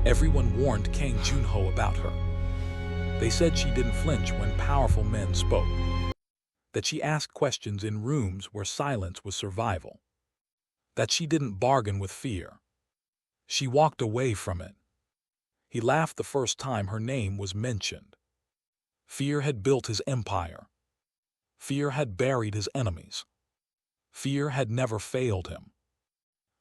Everyone warned Kang Junho about her. They said she didn't flinch when powerful men spoke, that she asked questions in rooms where silence was survival, that she didn't bargain with fear. She walked away from it. He laughed the first time her name was mentioned. Fear had built his empire. Fear had buried his enemies. Fear had never failed him.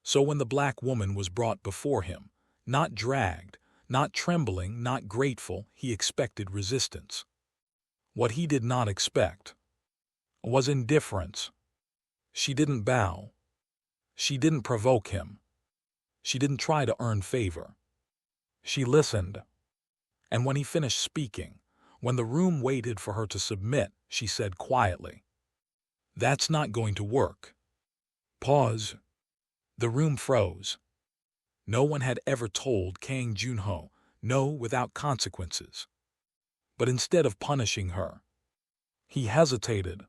So when the black woman was brought before him, not dragged, not trembling, not grateful, he expected resistance. What he did not expect was indifference. She didn't bow. She didn't provoke him. She didn't try to earn favor. She listened. And when he finished speaking, when the room waited for her to submit, she said quietly, "That's not going to work." Pause. The room froze. No one had ever told Kang Junho no without consequences. But instead of punishing her, he hesitated.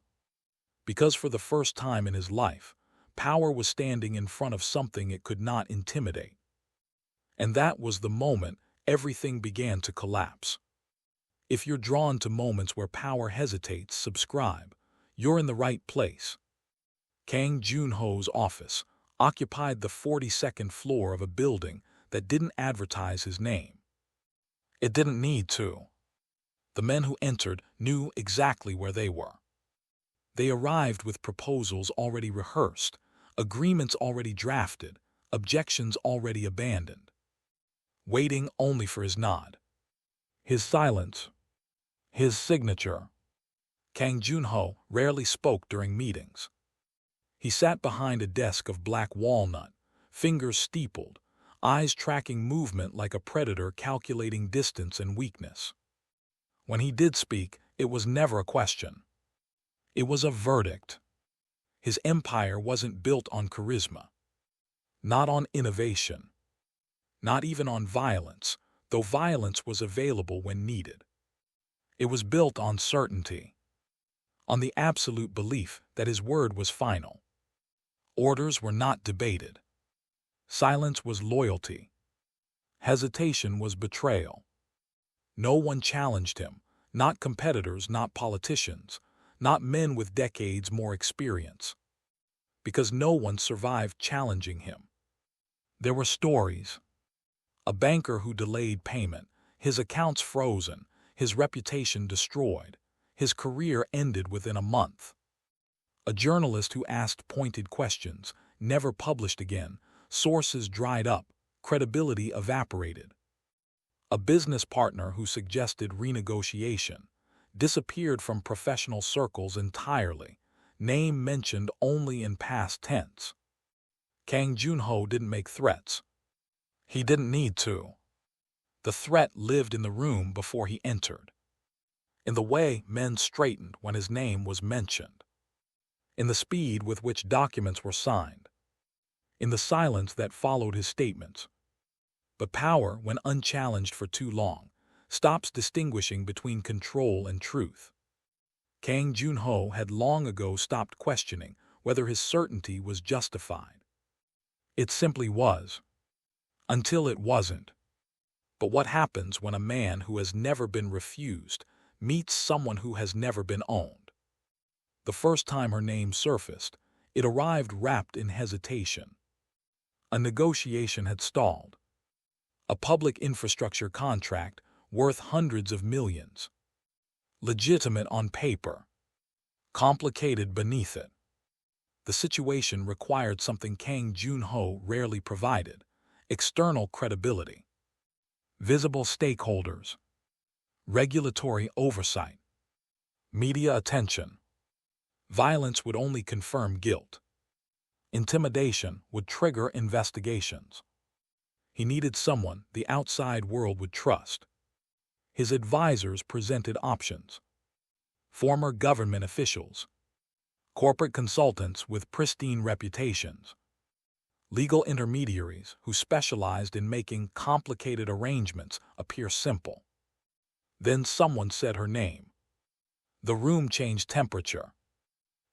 Because for the first time in his life, power was standing in front of something it could not intimidate. And that was the moment everything began to collapse. If you're drawn to moments where power hesitates, subscribe. You're in the right place. Kang Junho's office occupied the 42nd floor of a building that didn't advertise his name. It didn't need to. The men who entered knew exactly where they were. They arrived with proposals already rehearsed, agreements already drafted, objections already abandoned, waiting only for his nod, his silence, his signature. Kang Junho rarely spoke during meetings. He sat behind a desk of black walnut, fingers steepled, eyes tracking movement like a predator calculating distance and weakness. When he did speak, it was never a question. It was a verdict. His empire wasn't built on charisma, not on innovation, not even on violence, though violence was available when needed. It was built on certainty, on the absolute belief that his word was final. Orders were not debated. Silence was loyalty. Hesitation was betrayal. No one challenged him, not competitors, not politicians, not men with decades more experience, because no one survived challenging him. There were stories. A banker who delayed payment, his accounts frozen, his reputation destroyed, his career ended within a month. A journalist who asked pointed questions, never published again, sources dried up, credibility evaporated. A business partner who suggested renegotiation, disappeared from professional circles entirely, name mentioned only in past tense. Kang Junho didn't make threats. He didn't need to. The threat lived in the room before he entered, in the way men straightened when his name was mentioned, in the speed with which documents were signed, in the silence that followed his statements. But power, when unchallenged for too long, stops distinguishing between control and truth. Kang Junho had long ago stopped questioning whether his certainty was justified. It simply was, until it wasn't. But what happens when a man who has never been refused meets someone who has never been owned? The first time her name surfaced, it arrived wrapped in hesitation. A negotiation had stalled. A public infrastructure contract worth hundreds of millions. Legitimate on paper. Complicated beneath it. The situation required something Kang Junho rarely provided: external credibility, visible stakeholders, regulatory oversight, media attention. Violence would only confirm guilt. Intimidation would trigger investigations. He needed someone the outside world would trust. His advisors presented options: former government officials, corporate consultants with pristine reputations, legal intermediaries who specialized in making complicated arrangements appear simple. Then someone said her name. The room changed temperature.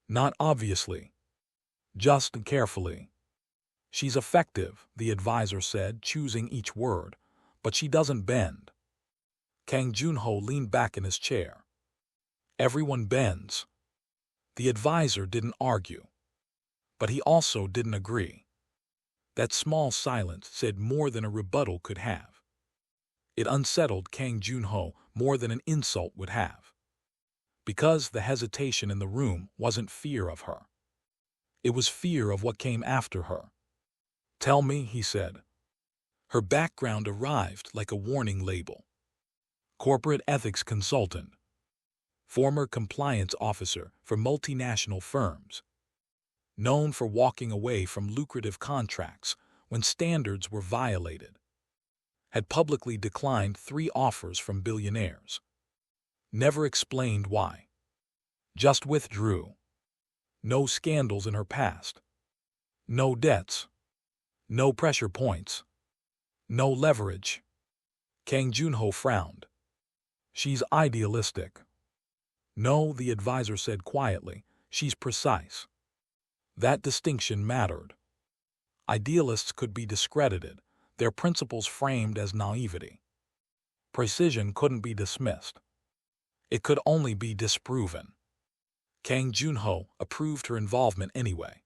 Not obviously, just carefully. "She's effective," the advisor said, choosing each word, But she doesn't bend. Kang Junho leaned back in his chair. Everyone bends. The advisor didn't argue. But he also didn't agree. That small silence said more than a rebuttal could have. It unsettled Kang Junho more than an insult would have. Because the hesitation in the room wasn't fear of her. It was fear of what came after her. "Tell me," he said. Her background arrived like a warning label. Corporate ethics consultant. Former compliance officer for multinational firms. Known for walking away from lucrative contracts when standards were violated. Had publicly declined 3 offers from billionaires. Never explained why. Just withdrew. No scandals in her past. No debts. No pressure points. No leverage. Kang Junho frowned. "She's idealistic." "No," the advisor said quietly, "she's precise." That distinction mattered. Idealists could be discredited, their principles framed as naivety. Precision couldn't be dismissed. It could only be disproven. Kang Junho approved her involvement anyway.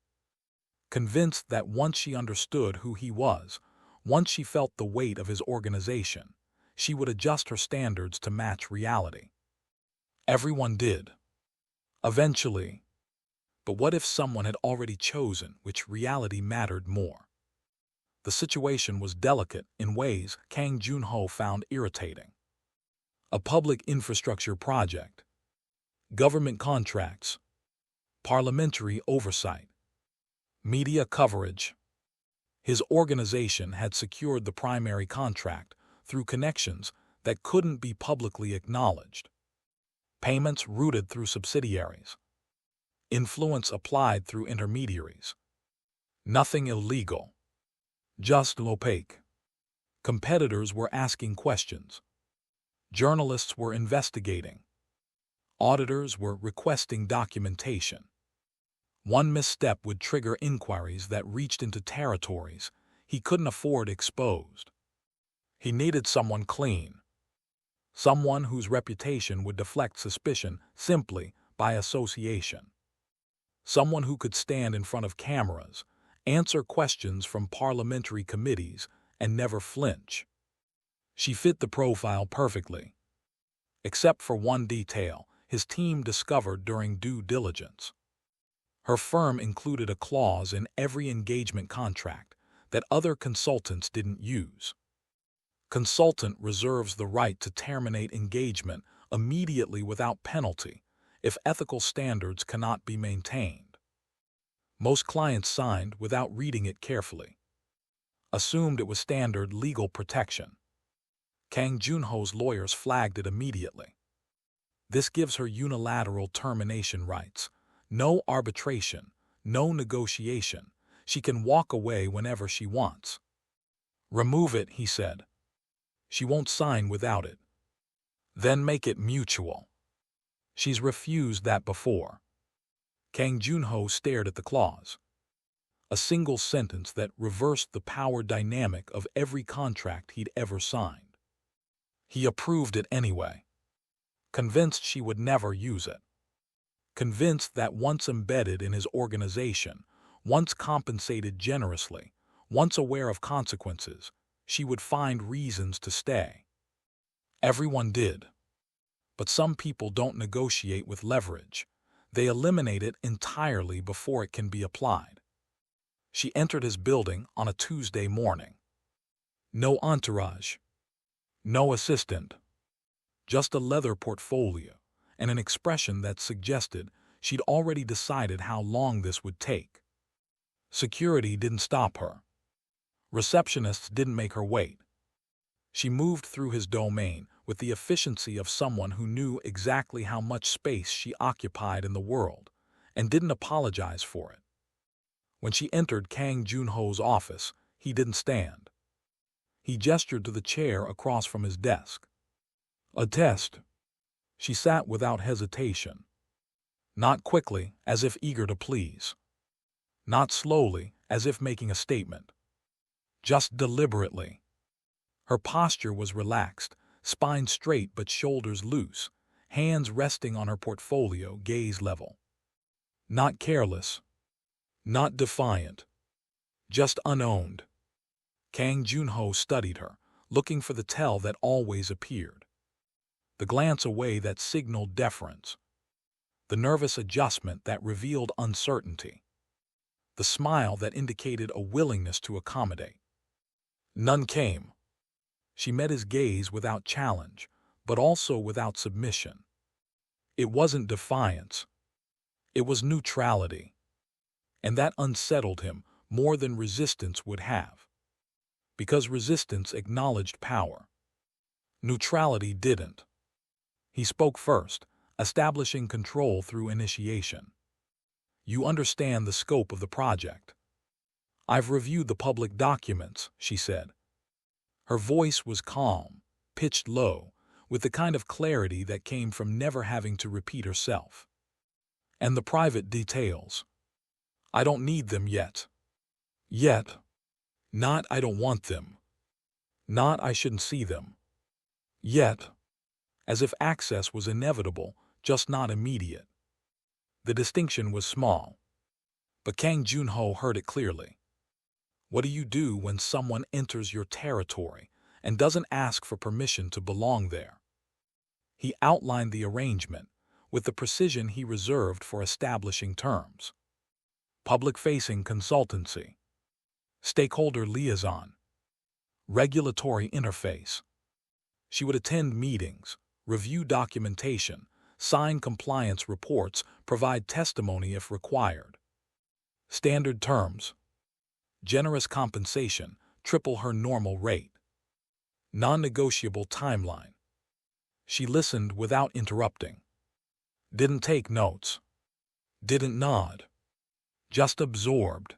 Convinced that once she understood who he was, once she felt the weight of his organization, she would adjust her standards to match reality. Everyone did. Eventually. But what if someone had already chosen which reality mattered more? The situation was delicate in ways Kang Junho found irritating. A public infrastructure project. Government contracts. Parliamentary oversight. Media coverage. His organization had secured the primary contract through connections that couldn't be publicly acknowledged. Payments routed through subsidiaries. Influence applied through intermediaries. Nothing illegal. Just opaque. Competitors were asking questions. Journalists were investigating. Auditors were requesting documentation. One misstep would trigger inquiries that reached into territories he couldn't afford exposed. He needed someone clean. Someone whose reputation would deflect suspicion simply by association. Someone who could stand in front of cameras, answer questions from parliamentary committees, and never flinch. She fit the profile perfectly. Except for one detail his team discovered during due diligence. Her firm included a clause in every engagement contract that other consultants didn't use. Consultant reserves the right to terminate engagement immediately without penalty if ethical standards cannot be maintained. Most clients signed without reading it carefully. Assumed it was standard legal protection. Kang Junho's lawyers flagged it immediately. This gives her unilateral termination rights. No arbitration, no negotiation. She can walk away whenever she wants. "Remove it," he said. "She won't sign without it." "Then make it mutual." "She's refused that before." Kang Junho stared at the clause. A single sentence that reversed the power dynamic of every contract he'd ever signed. He approved it anyway. Convinced she would never use it. Convinced that once embedded in his organization, once compensated generously, once aware of consequences, she would find reasons to stay. Everyone did. But some people don't negotiate with leverage. They eliminate it entirely before it can be applied. She entered his building on a Tuesday morning. No entourage. No assistant. Just a leather portfolio and an expression that suggested she'd already decided how long this would take. Security didn't stop her. Receptionists didn't make her wait. She moved through his domain with the efficiency of someone who knew exactly how much space she occupied in the world and didn't apologize for it. When she entered Kang Junho's office, he didn't stand. He gestured to the chair across from his desk. "A test." She sat without hesitation. Not quickly, as if eager to please. Not slowly, as if making a statement. Just deliberately. Her posture was relaxed, spine straight but shoulders loose, hands resting on her portfolio, gaze level. Not careless, not defiant, just unowned. Kang Junho studied her, looking for the tell that always appeared. The glance away that signaled deference. The nervous adjustment that revealed uncertainty. The smile that indicated a willingness to accommodate. None came. She met his gaze without challenge, but also without submission. It wasn't defiance. It was neutrality. And that unsettled him more than resistance would have. Because resistance acknowledged power. Neutrality didn't. He spoke first, establishing control through initiation. You understand the scope of the project. I've reviewed the public documents, she said. Her voice was calm, pitched low, with the kind of clarity that came from never having to repeat herself. And the private details. I don't need them yet. Yet. Not I don't want them. Not I shouldn't see them. Yet. As if access was inevitable, just not immediate. The distinction was small. But Kang Junho heard it clearly. What do you do when someone enters your territory and doesn't ask for permission to belong there? He outlined the arrangement with the precision he reserved for establishing terms. Public-facing consultancy. Stakeholder liaison. Regulatory interface. She would attend meetings, review documentation, sign compliance reports, provide testimony if required. Standard terms. Generous compensation, triple her normal rate. Non-negotiable timeline. She listened without interrupting. Didn't take notes. Didn't nod. Just absorbed.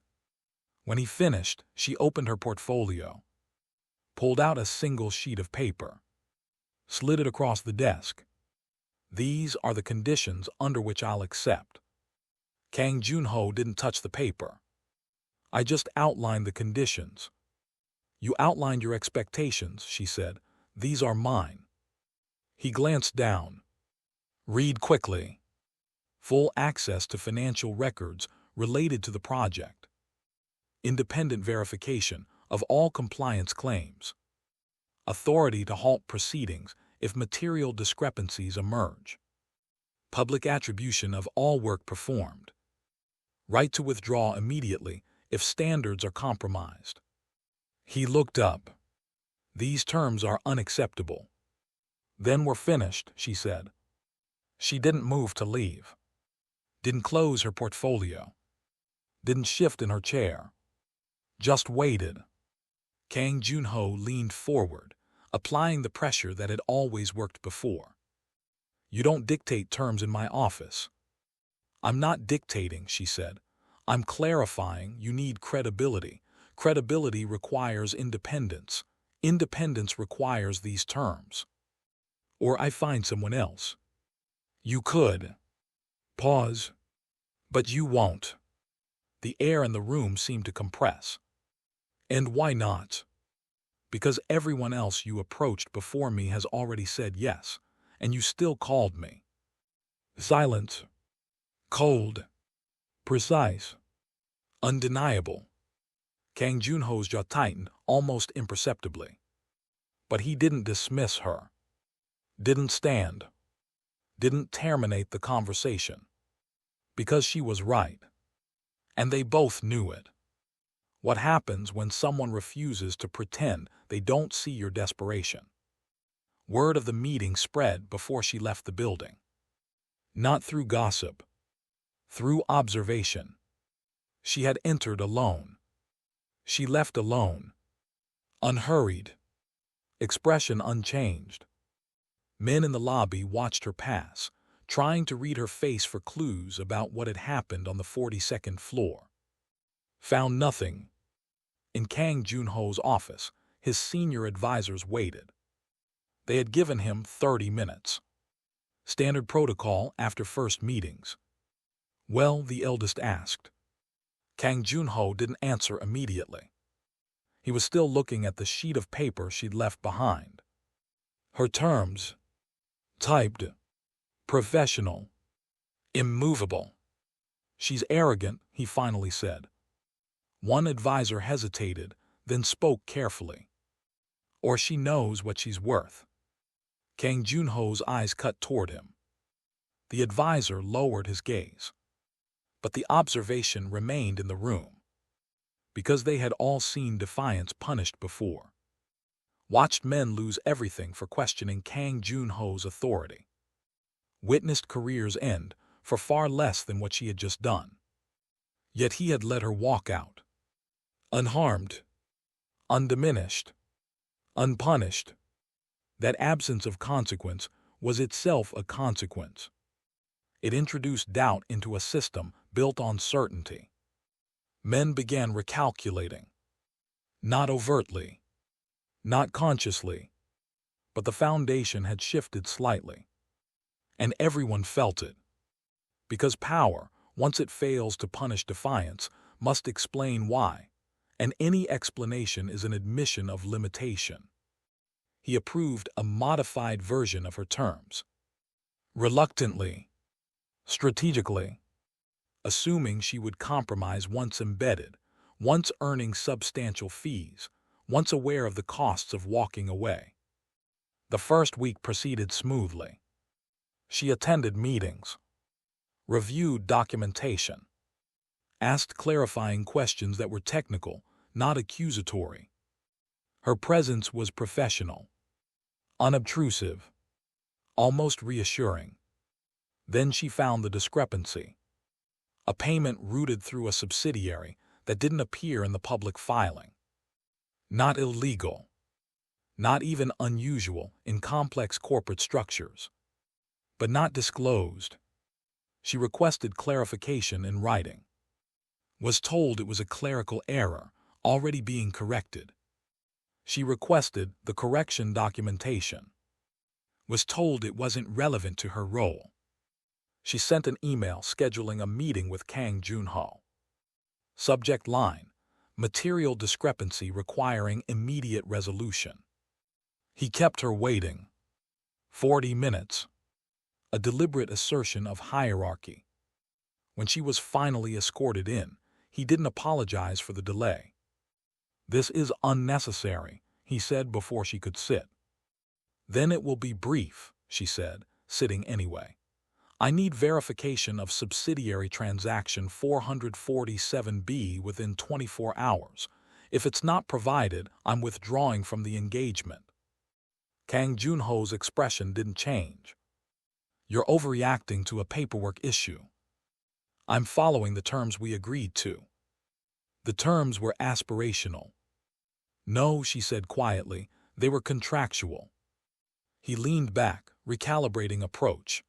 When he finished, she opened her portfolio. Pulled out a single sheet of paper. Slid it across the desk. These are the conditions under which I'll accept. Kang Junho didn't touch the paper. I just outlined the conditions. You outlined your expectations, she said. These are mine. He glanced down. Read quickly. Full access to financial records related to the project. Independent verification of all compliance claims. Authority to halt proceedings if material discrepancies emerge. Public attribution of all work performed. Right to withdraw immediately if standards are compromised. He looked up. These terms are unacceptable. Then we're finished, she said. She didn't move to leave. Didn't close her portfolio. Didn't shift in her chair. Just waited. Kang Junho leaned forward, applying the pressure that had always worked before. You don't dictate terms in my office. I'm not dictating, she said. I'm clarifying you need credibility. Credibility requires independence. Independence requires these terms. Or I find someone else. You could. Pause. But you won't. The air in the room seemed to compress. And why not? Because everyone else you approached before me has already said yes, and you still called me. Silence. Cold. Precise. Undeniable. Kang Junho's jaw tightened almost imperceptibly. But he didn't dismiss her. Didn't stand. Didn't terminate the conversation. Because she was right. And they both knew it. What happens when someone refuses to pretend they don't see your desperation? Word of the meeting spread before she left the building. Not through gossip. Through observation. She had entered alone. She left alone. Unhurried. Expression unchanged. Men in the lobby watched her pass, trying to read her face for clues about what had happened on the 42nd floor. Found nothing. In Kang Junho's office, his senior advisors waited. They had given him 30 minutes. Standard protocol after first meetings. Well, the eldest asked. Kang Junho didn't answer immediately. He was still looking at the sheet of paper she'd left behind. Her terms. Typed. Professional. Immovable. She's arrogant, he finally said. One advisor hesitated, then spoke carefully. Or she knows what she's worth. Kang Junho's eyes cut toward him. The advisor lowered his gaze. But the observation remained in the room. Because they had all seen defiance punished before. Watched men lose everything for questioning Kang Junho's authority. Witnessed careers end for far less than what she had just done. Yet he had let her walk out. Unharmed. Undiminished. Unpunished. That absence of consequence was itself a consequence. It introduced doubt into a system built on certainty. Men began recalculating. Not overtly. Not consciously. But the foundation had shifted slightly. And everyone felt it. Because power, once it fails to punish defiance, must explain why. And any explanation is an admission of limitation. He approved a modified version of her terms. Reluctantly. Strategically. Assuming she would compromise once embedded, once earning substantial fees, once aware of the costs of walking away. The first week proceeded smoothly. She attended meetings, reviewed documentation, asked clarifying questions that were technical, not accusatory. Her presence was professional, unobtrusive, almost reassuring. Then she found the discrepancy. A payment routed through a subsidiary that didn't appear in the public filing. Not illegal. Not even unusual in complex corporate structures. But not disclosed. She requested clarification in writing. Was told it was a clerical error, already being corrected. She requested the correction documentation. Was told it wasn't relevant to her role. She sent an email scheduling a meeting with Kang Junho. Subject line: material discrepancy requiring immediate resolution. He kept her waiting. 40 minutes. A deliberate assertion of hierarchy. When she was finally escorted in, he didn't apologize for the delay. This is unnecessary, he said before she could sit. Then it will be brief, she said, sitting anyway. I need verification of subsidiary transaction 447B within 24 hours. If it's not provided, I'm withdrawing from the engagement. Kang Junho's expression didn't change. You're overreacting to a paperwork issue. I'm following the terms we agreed to. The terms were aspirational. No, she said quietly, they were contractual. He leaned back, recalibrating approach.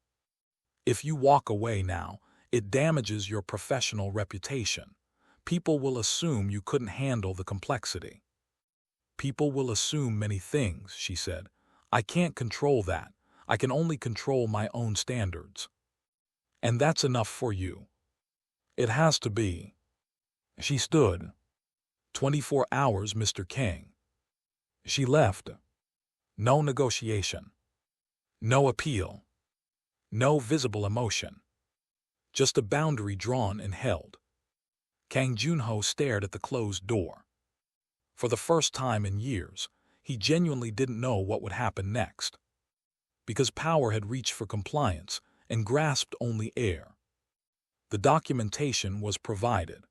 If you walk away now, it damages your professional reputation. People will assume you couldn't handle the complexity. People will assume many things, she said. I can't control that. I can only control my own standards. And that's enough for you. It has to be. She stood. 24 hours, Mr. King. She left. No negotiation. No appeal. No visible emotion. Just a boundary drawn and held. Kang Junho stared at the closed door. For the first time in years, he genuinely didn't know what would happen next. Because power had reached for compliance and grasped only air. The documentation was provided.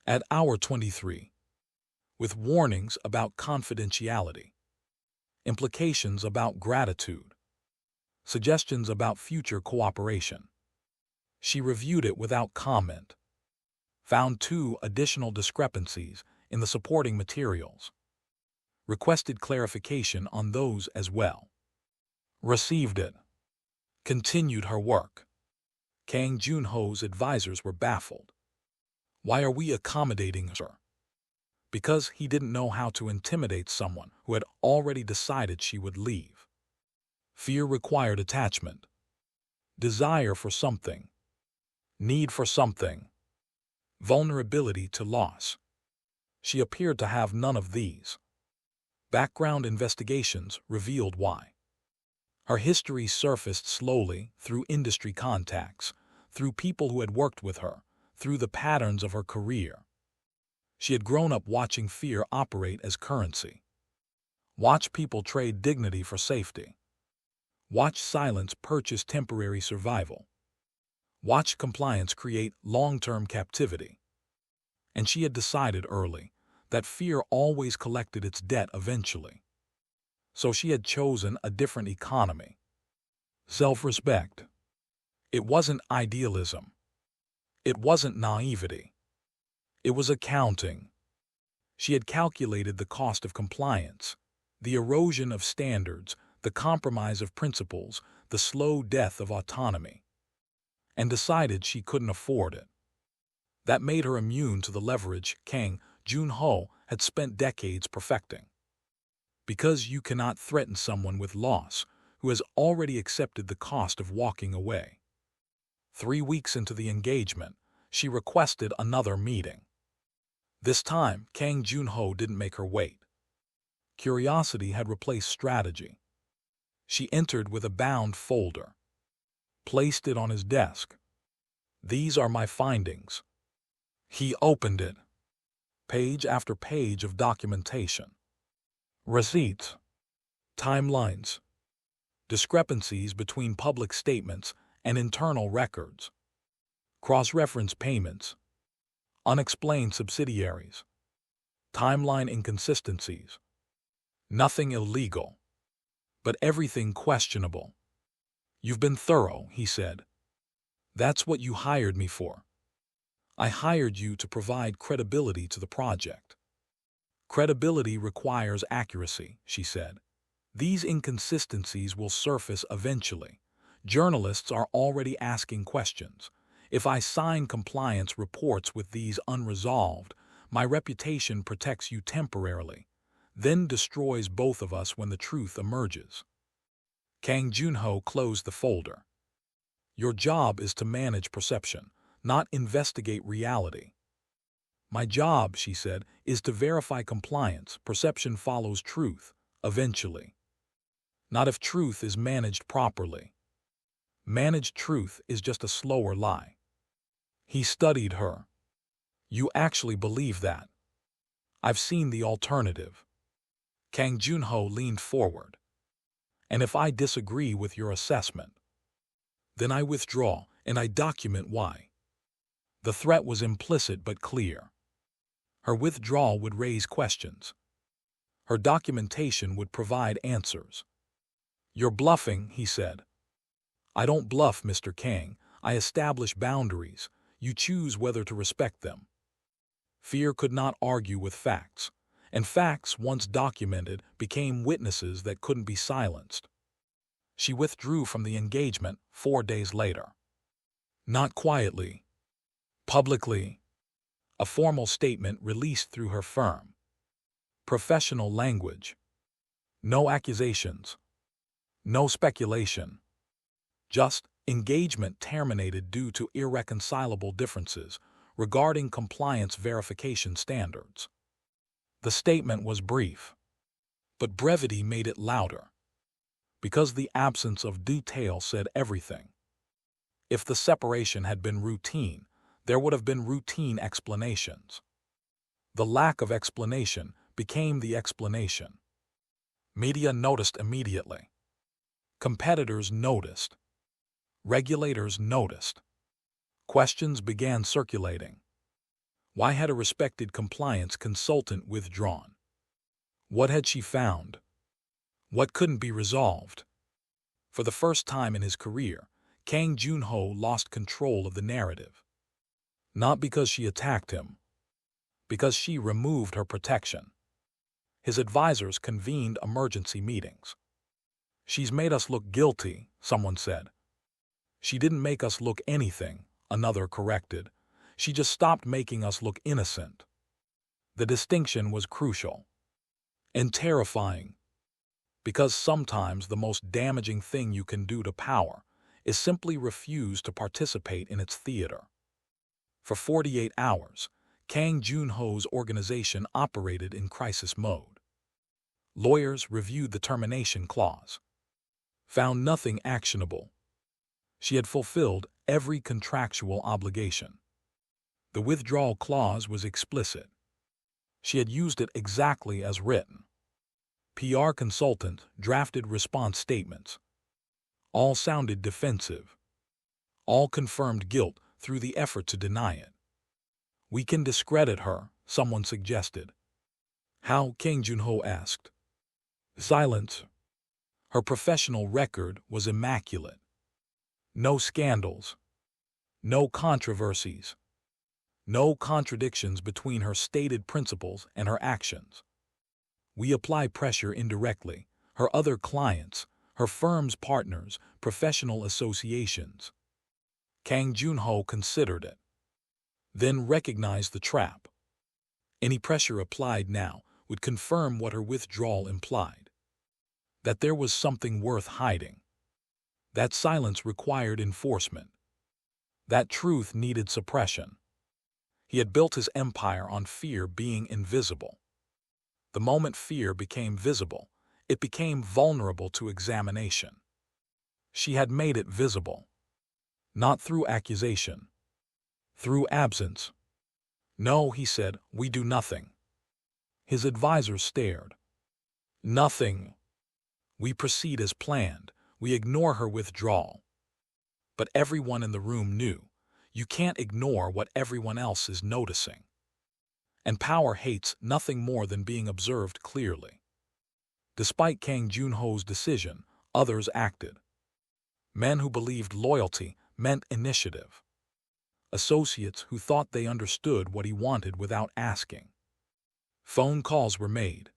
At hour 23. With warnings about confidentiality. Implications about gratitude. Suggestions about future cooperation. She reviewed it without comment. Found 2 additional discrepancies in the supporting materials. Requested clarification on those as well. Received it. Continued her work. Kang Junho's advisors were baffled. Why are we accommodating her? Because he didn't know how to intimidate someone who had already decided she would leave. Fear required attachment. Desire for something. Need for something. Vulnerability to loss. She appeared to have none of these. Background investigations revealed why. Her history surfaced slowly through industry contacts, through people who had worked with her, through the patterns of her career. She had grown up watching fear operate as currency. Watch people trade dignity for safety. Watch silence purchase temporary survival. Watch compliance create long-term captivity. And she had decided early that fear always collected its debt eventually. So she had chosen a different economy. Self-respect. It wasn't idealism. It wasn't naivety. It was accounting. She had calculated the cost of compliance, the erosion of standards, the compromise of principles, the slow death of autonomy, and decided she couldn't afford it. That made her immune to the leverage Kang Joon-ho had spent decades perfecting. Because you cannot threaten someone with loss who has already accepted the cost of walking away. 3 weeks into the engagement, she requested another meeting. This time, Kang Joon-ho didn't make her wait. Curiosity had replaced strategy. She entered with a bound folder, placed it on his desk. These are my findings. He opened it. Page after page of documentation. Receipts. Timelines. Discrepancies between public statements and internal records. Cross-reference payments. Unexplained subsidiaries. Timeline inconsistencies. Nothing illegal, but everything questionable. You've been thorough, he said. That's what you hired me for. I hired you to provide credibility to the project. Credibility requires accuracy, she said. These inconsistencies will surface eventually. Journalists are already asking questions. If I sign compliance reports with these unresolved, my reputation protects you temporarily, then destroys both of us when the truth emerges. Kang Joon-ho closed the folder. Your job is to manage perception, not investigate reality. My job, she said, is to verify compliance. Perception follows truth, eventually. Not if truth is managed properly. Managed truth is just a slower lie. He studied her. You actually believe that? I've seen the alternative. Kang Joon-ho leaned forward. And if I disagree with your assessment, then I withdraw and I document why. The threat was implicit but clear. Her withdrawal would raise questions. Her documentation would provide answers. You're bluffing, he said. I don't bluff, Mr. Kang. I establish boundaries. You choose whether to respect them. Fear could not argue with facts, and facts, once documented, became witnesses that couldn't be silenced. She withdrew from the engagement 4 days later. Not quietly. Publicly. A formal statement released through her firm. Professional language. No accusations. No speculation. Just engagement terminated due to irreconcilable differences regarding compliance verification standards. The statement was brief, but brevity made it louder, because the absence of detail said everything. If the separation had been routine, there would have been routine explanations. The lack of explanation became the explanation. Media noticed immediately. Competitors noticed. Regulators noticed. Questions began circulating. Why had a respected compliance consultant withdrawn? What had she found? What couldn't be resolved? For the first time in his career, Kang Joon-ho lost control of the narrative. Not because she attacked him, because she removed her protection. His advisors convened emergency meetings. She's made us look guilty, someone said. She didn't make us look anything, another corrected. She just stopped making us look innocent. The distinction was crucial and terrifying, because sometimes the most damaging thing you can do to power is simply refuse to participate in its theater. For 48 hours, Kang Joon-ho's organization operated in crisis mode. Lawyers reviewed the termination clause, found nothing actionable. She had fulfilled every contractual obligation. The withdrawal clause was explicit. She had used it exactly as written. PR consultant drafted response statements. All sounded defensive. All confirmed guilt through the effort to deny it. "We can discredit her," someone suggested. "How?" Kang Joon-ho asked. "Silence." Her professional record was immaculate. No scandals. No controversies. No contradictions between her stated principles and her actions. "We apply pressure indirectly. Her other clients, her firm's partners, professional associations." Kang Joon-ho considered it, then recognized the trap. Any pressure applied now would confirm what her withdrawal implied. That there was something worth hiding. That silence required enforcement. That truth needed suppression. He had built his empire on fear being invisible. The moment fear became visible, it became vulnerable to examination. She had made it visible. Not through accusation. Through absence. "No," he said, "we do nothing." His advisors stared. "Nothing. We proceed as planned. We ignore her withdrawal." But everyone in the room knew, you can't ignore what everyone else is noticing. And power hates nothing more than being observed clearly. Despite Kang Joon-ho's decision, others acted. Men who believed loyalty meant initiative. Associates who thought they understood what he wanted without asking. Phone calls were made.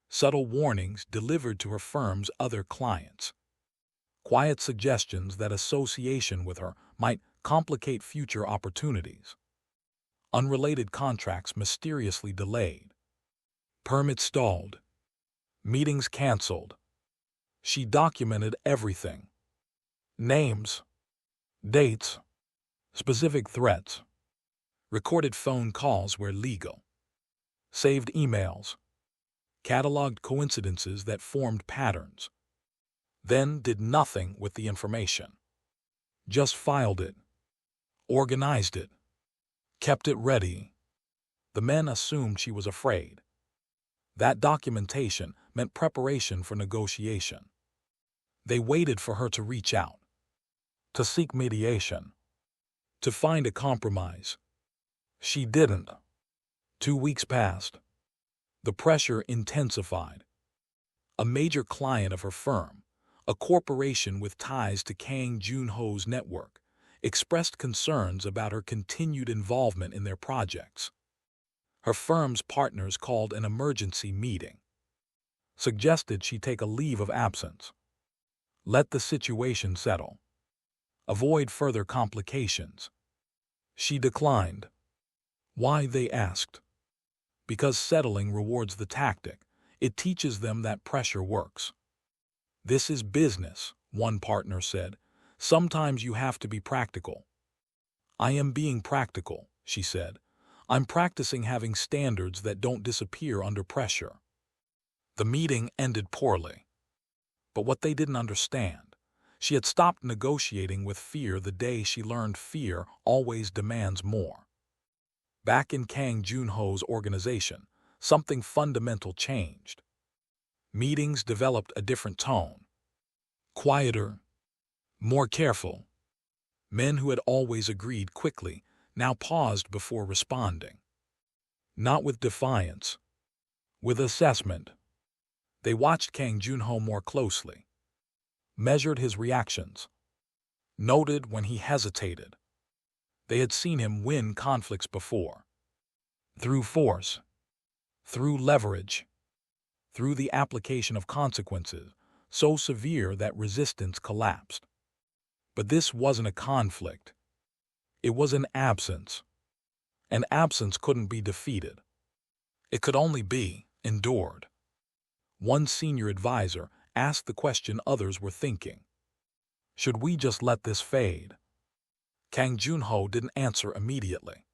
Subtle warnings delivered to her firm's other clients. Quiet suggestions that association with her might complicate future opportunities. Unrelated contracts mysteriously delayed. Permits stalled. Meetings canceled. She documented everything. Names. Dates. Specific threats. Recorded phone calls where legal. Saved emails. Cataloged coincidences that formed patterns. Then did nothing with the information. Just filed it. Organized it. Kept it ready. The men assumed she was afraid. That documentation meant preparation for negotiation. They waited for her to reach out. To seek mediation. To find a compromise. She didn't. 2 weeks passed. The pressure intensified. A major client of her firm, a corporation with ties to Kang Joon-ho's network, expressed concerns about her continued involvement in their projects. Her firm's partners called an emergency meeting. Suggested she take a leave of absence. Let the situation settle. Avoid further complications. She declined. Why, they asked. Because settling rewards the tactic. It teaches them that pressure works. "This is business," one partner said. "Sometimes you have to be practical." "I am being practical," she said. "I'm practicing having standards that don't disappear under pressure." The meeting ended poorly. But what they didn't understand, she had stopped negotiating with fear the day she learned fear always demands more. Back in Kang Joon-ho's organization, something fundamental changed. Meetings developed a different tone. Quieter. More careful. Men who had always agreed quickly now paused before responding. Not with defiance. With assessment. They watched Kang Joon-ho more closely. Measured his reactions. Noted when he hesitated. They had seen him win conflicts before. Through force. Through leverage. Through the application of consequences so severe that resistance collapsed. But this wasn't a conflict. It was an absence. An absence couldn't be defeated. It could only be endured. One senior advisor asked the question others were thinking. Should we just let this fade? Kang Joon-ho didn't answer immediately.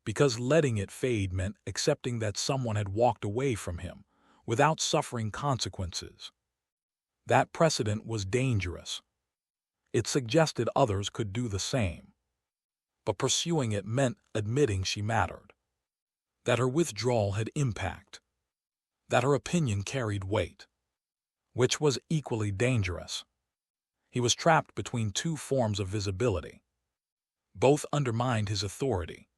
because letting it fade meant accepting that someone had walked away from him without suffering consequences. That precedent was dangerous. It suggested others could do the same. But pursuing it meant admitting she mattered, that her withdrawal had impact, that her opinion carried weight, which was equally dangerous. He was trapped between two forms of visibility. Both undermined his authority.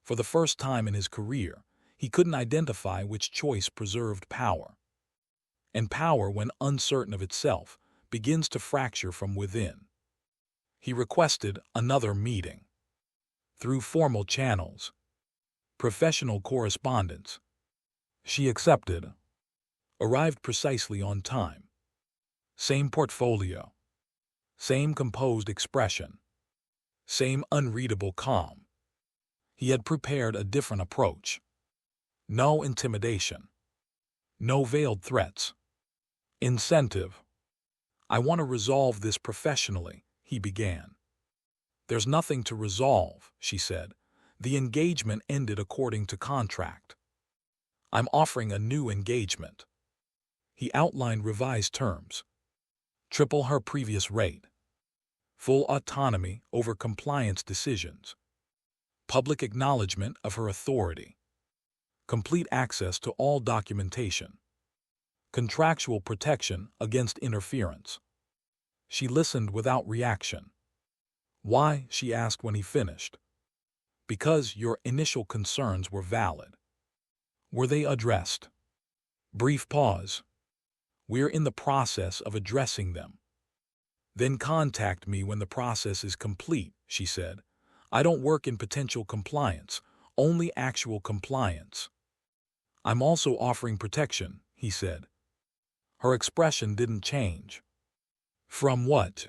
For the first time in his career, he couldn't identify which choice preserved power. And power, when uncertain of itself, begins to fracture from within. He requested another meeting. Through formal channels, professional correspondence. She accepted. Arrived precisely on time. Same portfolio. Same composed expression. Same unreadable calm. He had prepared a different approach. No intimidation. No veiled threats. Incentive. I want to resolve this professionally, he began. There's nothing to resolve, she said. The engagement ended according to contract. I'm offering a new engagement. He outlined revised terms. Triple her previous rate. Full autonomy over compliance decisions. Public acknowledgement of her authority. Complete access to all documentation. Contractual protection against interference. She listened without reaction. Why? She asked when he finished. Because your initial concerns were valid. Were they addressed? Brief pause. We're in the process of addressing them. Then contact me when the process is complete, she said. I don't work in potential compliance, only actual compliance. I'm also offering protection, he said. Her expression didn't change. From what?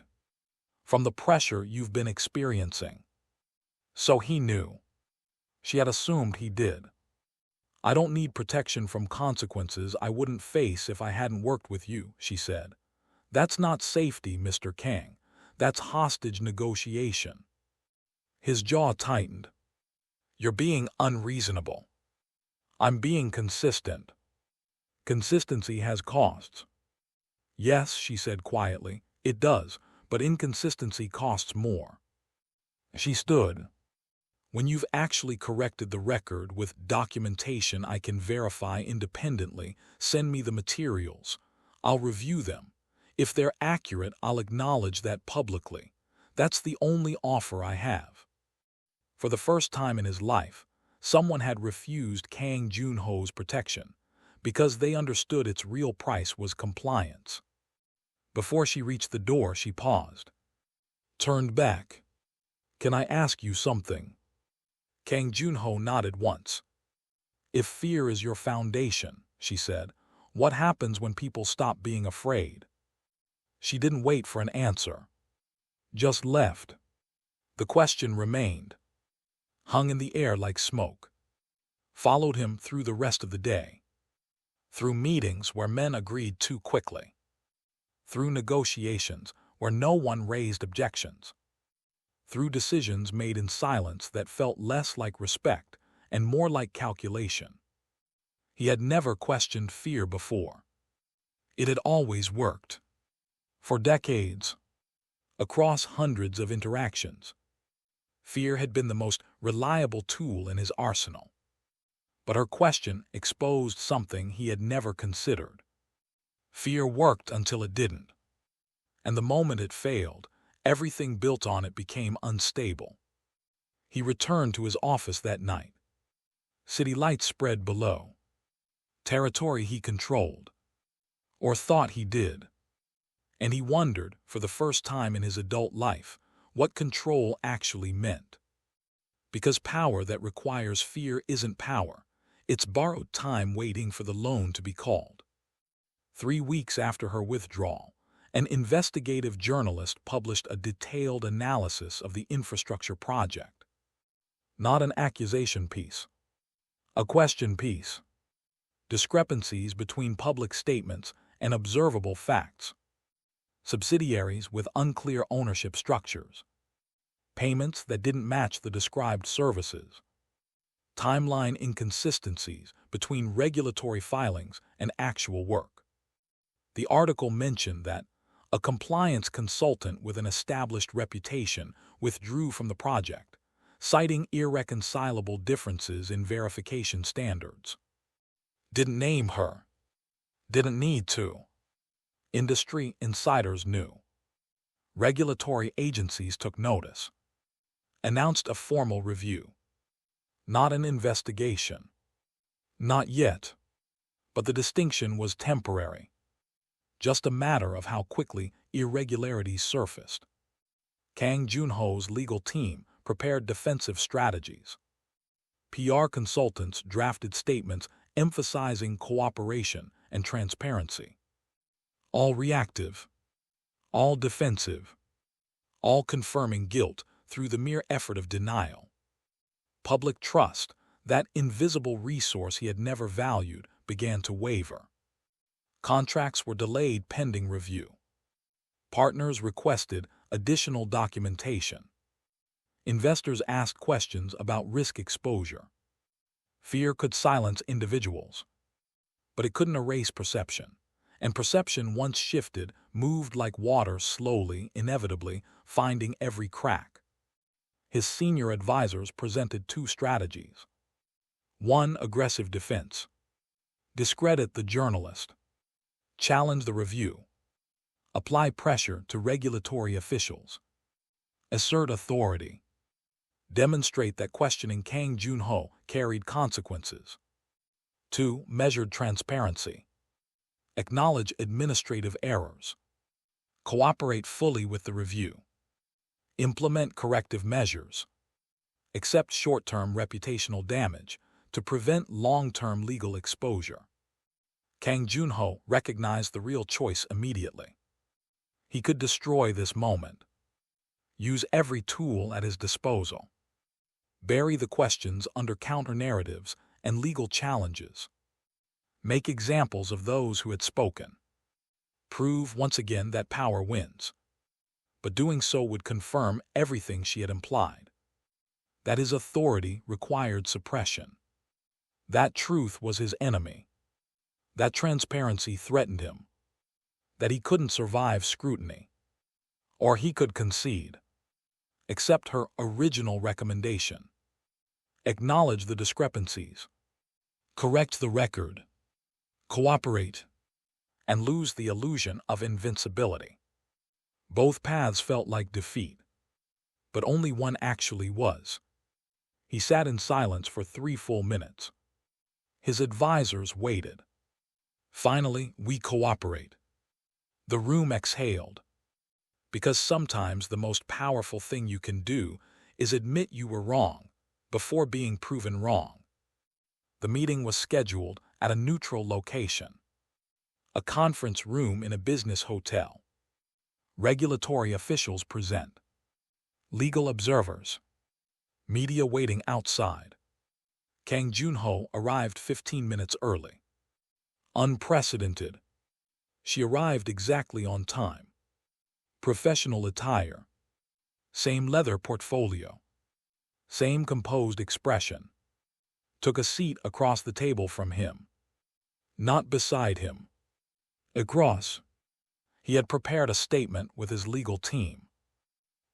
From the pressure you've been experiencing. So he knew. She had assumed he did. I don't need protection from consequences I wouldn't face if I hadn't worked with you, she said. That's not safety, Mr. Kang. That's hostage negotiation. His jaw tightened. You're being unreasonable. I'm being consistent. Consistency has costs. Yes, she said quietly, it does, but inconsistency costs more. She stood. When you've actually corrected the record with documentation I can verify independently, send me the materials. I'll review them. If they're accurate, I'll acknowledge that publicly. That's the only offer I have. For the first time in his life, someone had refused Kang Junho's protection because they understood its real price was compliance. Before she reached the door, she paused. Turned back. Can I ask you something? Kang Junho nodded once. If fear is your foundation, she said, what happens when people stop being afraid? She didn't wait for an answer. Just left. The question remained. Hung in the air like smoke. Followed him through the rest of the day. Through meetings where men agreed too quickly. Through negotiations where no one raised objections. Through decisions made in silence that felt less like respect and more like calculation. He had never questioned fear before. It had always worked. For decades. Across hundreds of interactions. Fear had been the most reliable tool in his arsenal. But her question exposed something he had never considered. Fear worked until it didn't. And the moment it failed, everything built on it became unstable. He returned to his office that night. City lights spread below. Territory he controlled. Or thought he did. And he wondered, for the first time in his adult life, what control actually meant. Because power that requires fear isn't power. It's borrowed time waiting for the loan to be called. 3 weeks after her withdrawal, an investigative journalist published a detailed analysis of the infrastructure project. Not an accusation piece. A question piece. Discrepancies between public statements and observable facts. Subsidiaries with unclear ownership structures. Payments that didn't match the described services. timeline inconsistencies between regulatory filings and actual work. The article mentioned that a compliance consultant with an established reputation withdrew from the project, citing irreconcilable differences in verification standards. Didn't name her. Didn't need to. Industry insiders knew. Regulatory agencies took notice. Announced a formal review. Not an investigation. Not yet. But the distinction was temporary. Just a matter of how quickly irregularities surfaced. Kang Junho's legal team prepared defensive strategies. PR consultants drafted statements emphasizing cooperation and transparency. All reactive, all defensive, all confirming guilt through the mere effort of denial. Public trust, that invisible resource he had never valued, began to waver. Contracts were delayed pending review. Partners requested additional documentation. Investors asked questions about risk exposure. Fear could silence individuals, but it couldn't erase perception. And perception, once shifted, moved like water slowly, inevitably, finding every crack. His senior advisors presented two strategies. One, aggressive defense. Discredit the journalist. Challenge the review. Apply pressure to regulatory officials. Assert authority. Demonstrate that questioning Kang Junho carried consequences. 2. Measured transparency. Acknowledge administrative errors. Cooperate fully with the review. Implement corrective measures. Accept short-term reputational damage to prevent long-term legal exposure. Kang Junho recognized the real choice immediately. He could destroy this moment. Use every tool at his disposal. Bury the questions under counter-narratives and legal challenges. Make examples of those who had spoken. Prove once again that power wins. But doing so would confirm everything she had implied. That his authority required suppression. That truth was his enemy. That transparency threatened him. That he couldn't survive scrutiny. Or he could concede. Accept her original recommendation. Acknowledge the discrepancies. Correct the record. Cooperate. And lose the illusion of invincibility. Both paths felt like defeat. But only one actually was. He sat in silence for 3 full minutes. His advisors waited. Finally, we cooperate. The room exhaled. Because sometimes the most powerful thing you can do is admit you were wrong before being proven wrong. The meeting was scheduled at a neutral location. A conference room in a business hotel. Regulatory officials present. Legal observers. Media waiting outside. Kang Junho arrived 15 minutes early. Unprecedented. She arrived exactly on time. Professional attire. Same leather portfolio. Same composed expression. Took a seat across the table from him. Not beside him. Across. He had prepared a statement with his legal team.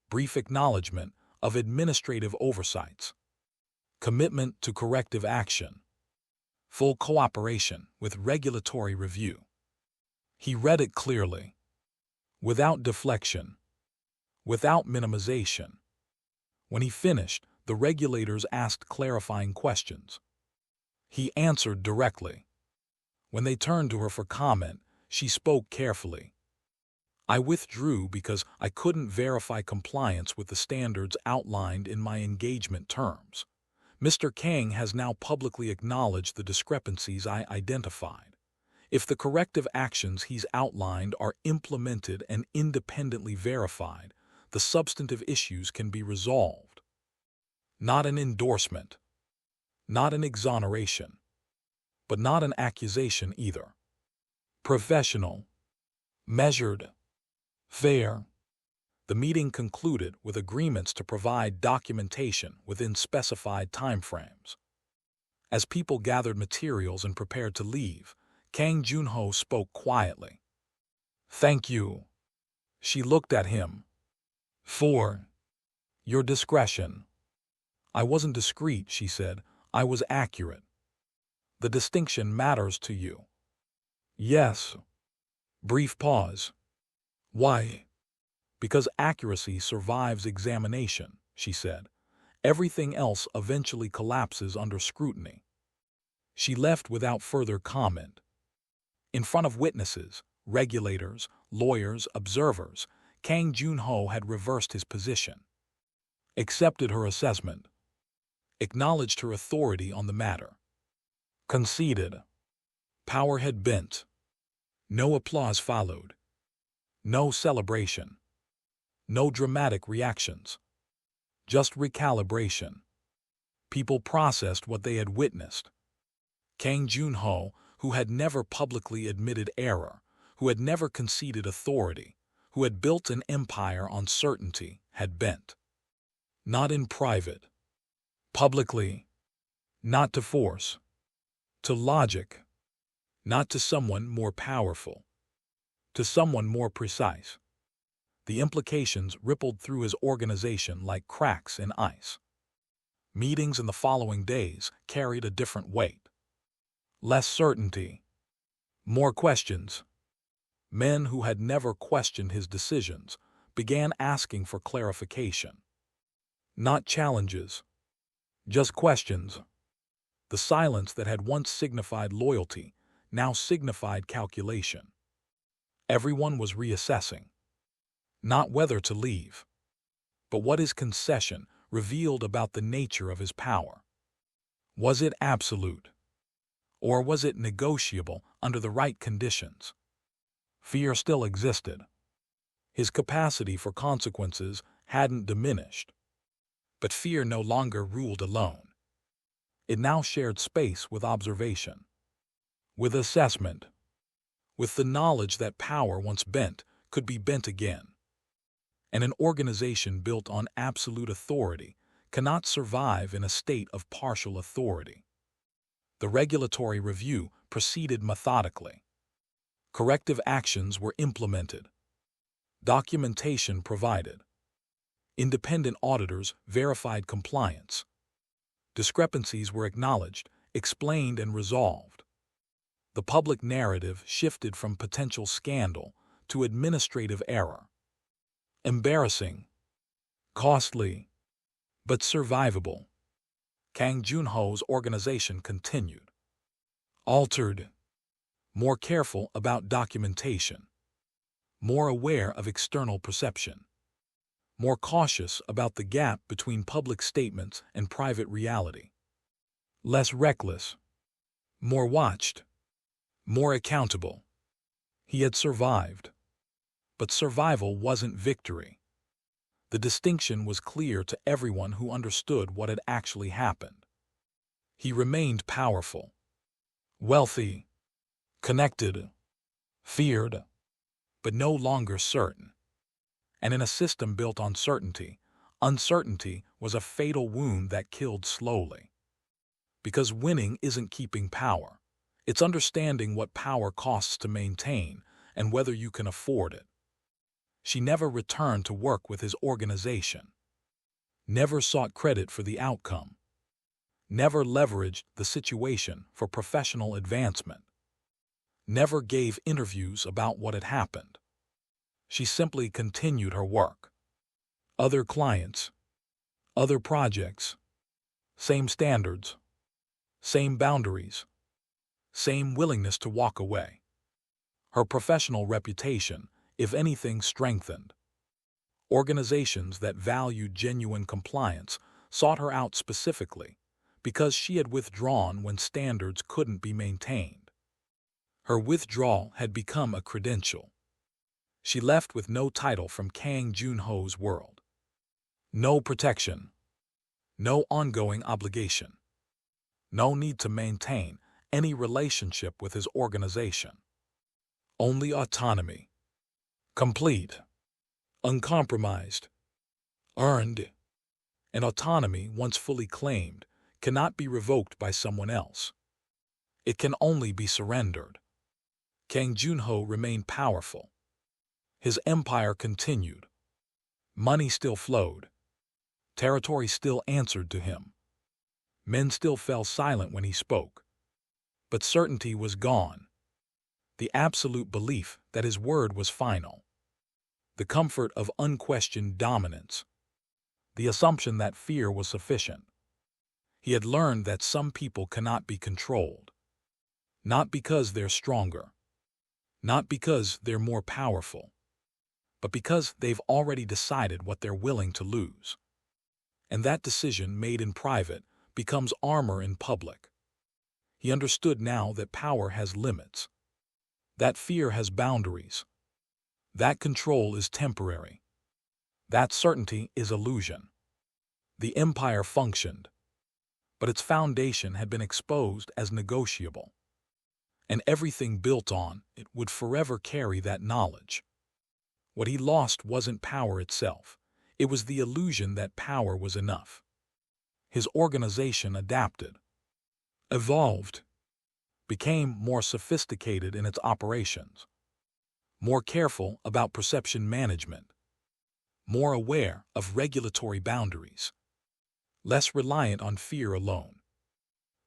Brief acknowledgement of administrative oversights. Commitment to corrective action. Full cooperation with regulatory review. He read it clearly. Without deflection. Without minimization. When he finished, the regulators asked clarifying questions. He answered directly. When they turned to her for comment, she spoke carefully. I withdrew because I couldn't verify compliance with the standards outlined in my engagement terms. Mr. Kang has now publicly acknowledged the discrepancies I identified. If the corrective actions he's outlined are implemented and independently verified, the substantive issues can be resolved. Not an endorsement. Not an exoneration. But not an accusation either. Professional. Measured. Fair. The meeting concluded with agreements to provide documentation within specified timeframes. As people gathered materials and prepared to leave, Kang Junho spoke quietly. "Thank you." She looked at him. "For your discretion." "I wasn't discreet," she said. "I was accurate." "The distinction matters to you." "Yes." Brief pause. "Why?" "Because accuracy survives examination," she said. "Everything else eventually collapses under scrutiny." She left without further comment. In front of witnesses, regulators, lawyers, observers, Kang Junho had reversed his position, accepted her assessment, acknowledged her authority on the matter, conceded. Power had bent. No applause followed. No celebration. No dramatic reactions. Just recalibration. People processed what they had witnessed. Kang Junho, who had never publicly admitted error, who had never conceded authority, who had built an empire on certainty, had bent. Not in private. Publicly. Not to force. To logic. Not to someone more powerful. To someone more precise. The implications rippled through his organization like cracks in ice. Meetings in the following days carried a different weight. Less certainty. More questions. Men who had never questioned his decisions began asking for clarification. Not challenges. Just questions. The silence that had once signified loyalty now signified calculation. Everyone was reassessing. Not whether to leave, but what his concession revealed about the nature of his power. Was it absolute? Or was it negotiable under the right conditions? Fear still existed. His capacity for consequences hadn't diminished. But fear no longer ruled alone. It now shared space with observation, with assessment, with the knowledge that power once bent could be bent again. And an organization built on absolute authority cannot survive in a state of partial authority. The regulatory review proceeded methodically. Corrective actions were implemented. Documentation provided. Independent auditors verified compliance. Discrepancies were acknowledged, explained, and resolved. The public narrative shifted from potential scandal to administrative error. Embarrassing, costly, but survivable. Kang Junho's organization continued. Altered, more careful about documentation, more aware of external perception, more cautious about the gap between public statements and private reality, less reckless, more watched, more accountable. He had survived. But survival wasn't victory. The distinction was clear to everyone who understood what had actually happened. He remained powerful, wealthy, connected, feared, but no longer certain. And in a system built on certainty, uncertainty was a fatal wound that killed slowly. Because winning isn't keeping power. It's understanding what power costs to maintain and whether you can afford it. She never returned to work with his organization. Never sought credit for the outcome. Never leveraged the situation for professional advancement. Never gave interviews about what had happened. She simply continued her work. Other clients, other projects, same standards, same boundaries, same willingness to walk away. Her professional reputation, if anything, strengthened. Organizations that valued genuine compliance sought her out specifically because she had withdrawn when standards couldn't be maintained. Her withdrawal had become a credential. She left with no title from Kang Junho's world. No protection. No ongoing obligation. No need to maintain any relationship with his organization. Only autonomy. Complete. Uncompromised. Earned. And autonomy, once fully claimed, cannot be revoked by someone else. It can only be surrendered. Kang Junho remained powerful. His empire continued. Money still flowed. Territory still answered to him. Men still fell silent when he spoke. But certainty was gone. The absolute belief that his word was final. The comfort of unquestioned dominance. The assumption that fear was sufficient. He had learned that some people cannot be controlled. Not because they're stronger. Not because they're more powerful. But because they've already decided what they're willing to lose. And that decision, made in private, becomes armor in public. He understood now that power has limits. That fear has boundaries. That control is temporary. That certainty is illusion. The empire functioned, but its foundation had been exposed as negotiable. And everything built on it would forever carry that knowledge. What he lost wasn't power itself. It was the illusion that power was enough. His organization adapted, evolved, became more sophisticated in its operations, more careful about perception management, more aware of regulatory boundaries, less reliant on fear alone,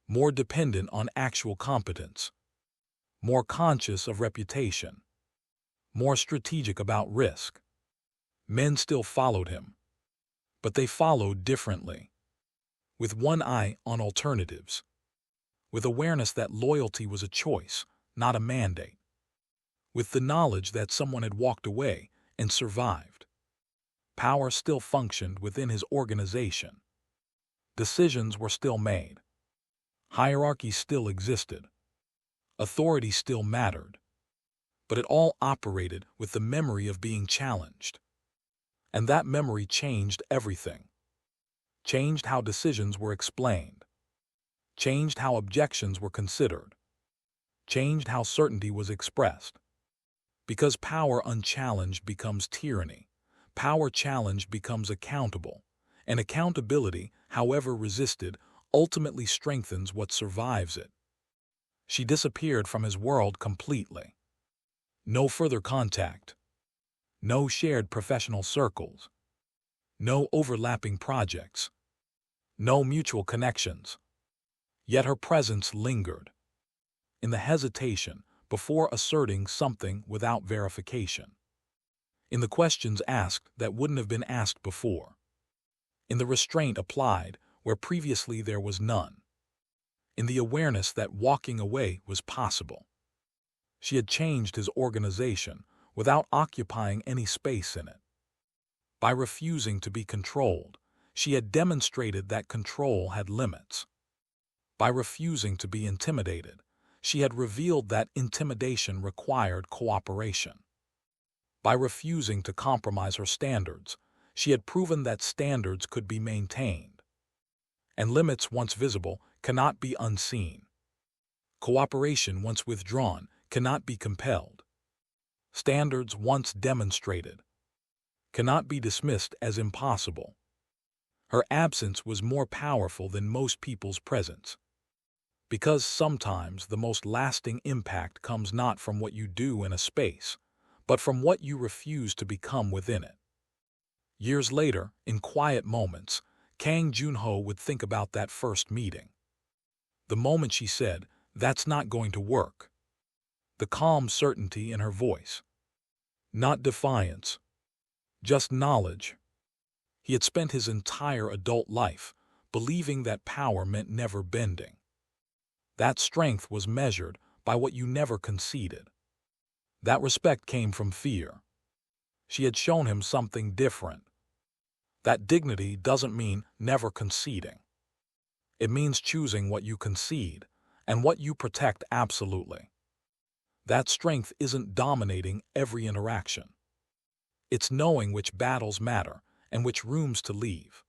more dependent on actual competence, more conscious of reputation, more strategic about risk. Men still followed him, but they followed differently, with one eye on alternatives, with awareness that loyalty was a choice, not a mandate, with the knowledge that someone had walked away and survived. Power still functioned within his organization. Decisions were still made. Hierarchy still existed. Authority still mattered. But it all operated with the memory of being challenged. And that memory changed everything. Changed how decisions were explained. Changed how objections were considered. Changed how certainty was expressed. Because power unchallenged becomes tyranny. Power challenged becomes accountable. And accountability, however resisted, ultimately strengthens what survives it. She disappeared from his world completely. No further contact. No shared professional circles. No overlapping projects. No mutual connections. Yet her presence lingered. In the hesitation before asserting something without verification. In the questions asked that wouldn't have been asked before. In the restraint applied where previously there was none. In the awareness that walking away was possible. She had changed his organization without occupying any space in it. By refusing to be controlled, she had demonstrated that control had limits. By refusing to be intimidated, she had revealed that intimidation required cooperation. By refusing to compromise her standards, she had proven that standards could be maintained. And limits once visible cannot be unseen. Cooperation once withdrawn cannot be compelled. Standards once demonstrated cannot be dismissed as impossible. Her absence was more powerful than most people's presence. Because sometimes the most lasting impact comes not from what you do in a space, but from what you refuse to become within it. Years later, in quiet moments, Kang Junho would think about that first meeting. The moment she said, "That's not going to work." The calm certainty in her voice. Not defiance. Just knowledge. He had spent his entire adult life believing that power meant never bending. That strength was measured by what you never conceded. That respect came from fear. She had shown him something different. That dignity doesn't mean never conceding. It means choosing what you concede and what you protect absolutely. That strength isn't dominating every interaction. It's knowing which battles matter and which rooms to leave.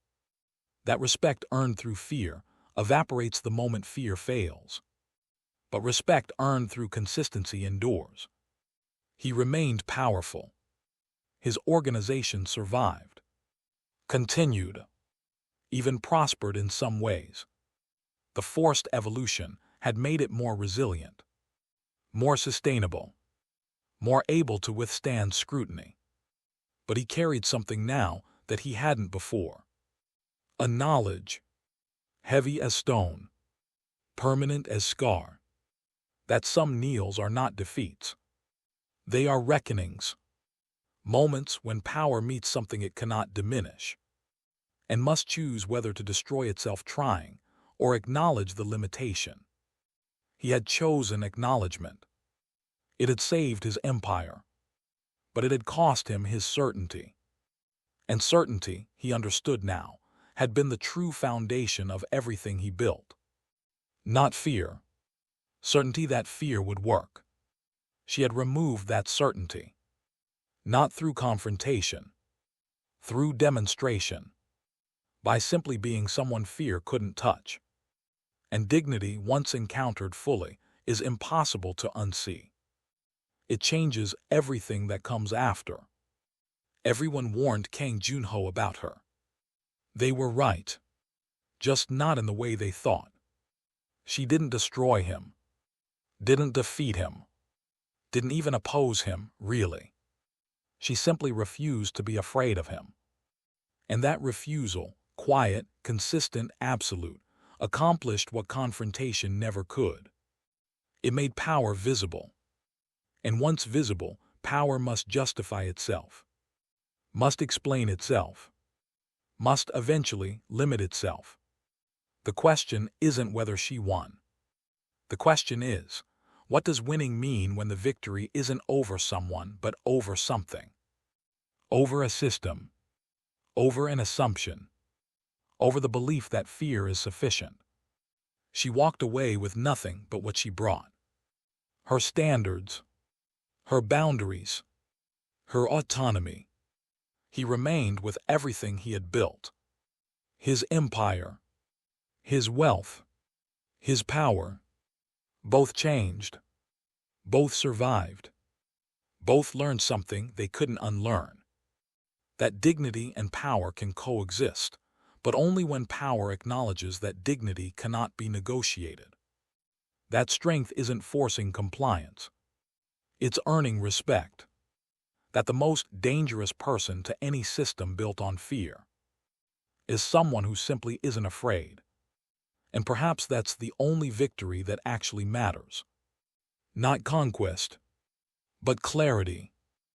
That respect earned through fear evaporates the moment fear fails. But respect earned through consistency endures. He remained powerful. His organization survived. Continued. Even prospered in some ways. The forced evolution had made it more resilient, more sustainable, more able to withstand scrutiny. But he carried something now that he hadn't before. A knowledge, heavy as stone, permanent as scar, that some kneels are not defeats. They are reckonings, moments when power meets something it cannot diminish, and must choose whether to destroy itself trying or acknowledge the limitation. He had chosen acknowledgement. It had saved his empire, but it had cost him his certainty. And certainty, he understood now, had been the true foundation of everything he built. Not fear. Certainty that fear would work. She had removed that certainty. Not through confrontation, through demonstration, by simply being someone fear couldn't touch. And dignity, once encountered fully, is impossible to unsee. It changes everything that comes after. Everyone warned Kang Junho about her. They were right, just not in the way they thought. She didn't destroy him, didn't defeat him, didn't even oppose him, really. She simply refused to be afraid of him. And that refusal, quiet, consistent, absolute, accomplished what confrontation never could. It made power visible. And once visible, power must justify itself, must explain itself, must eventually limit itself. The question isn't whether she won. The question is, what does winning mean when the victory isn't over someone but over something? Over a system, over an assumption, over the belief that fear is sufficient. She walked away with nothing but what she brought. Her standards, her boundaries, her autonomy. He remained with everything he had built. His empire, his wealth, his power. Both changed, both survived, both learned something they couldn't unlearn. That dignity and power can coexist, but only when power acknowledges that dignity cannot be negotiated. That strength isn't forcing compliance. It's earning respect. That the most dangerous person to any system built on fear is someone who simply isn't afraid. And perhaps that's the only victory that actually matters. Not conquest, but clarity.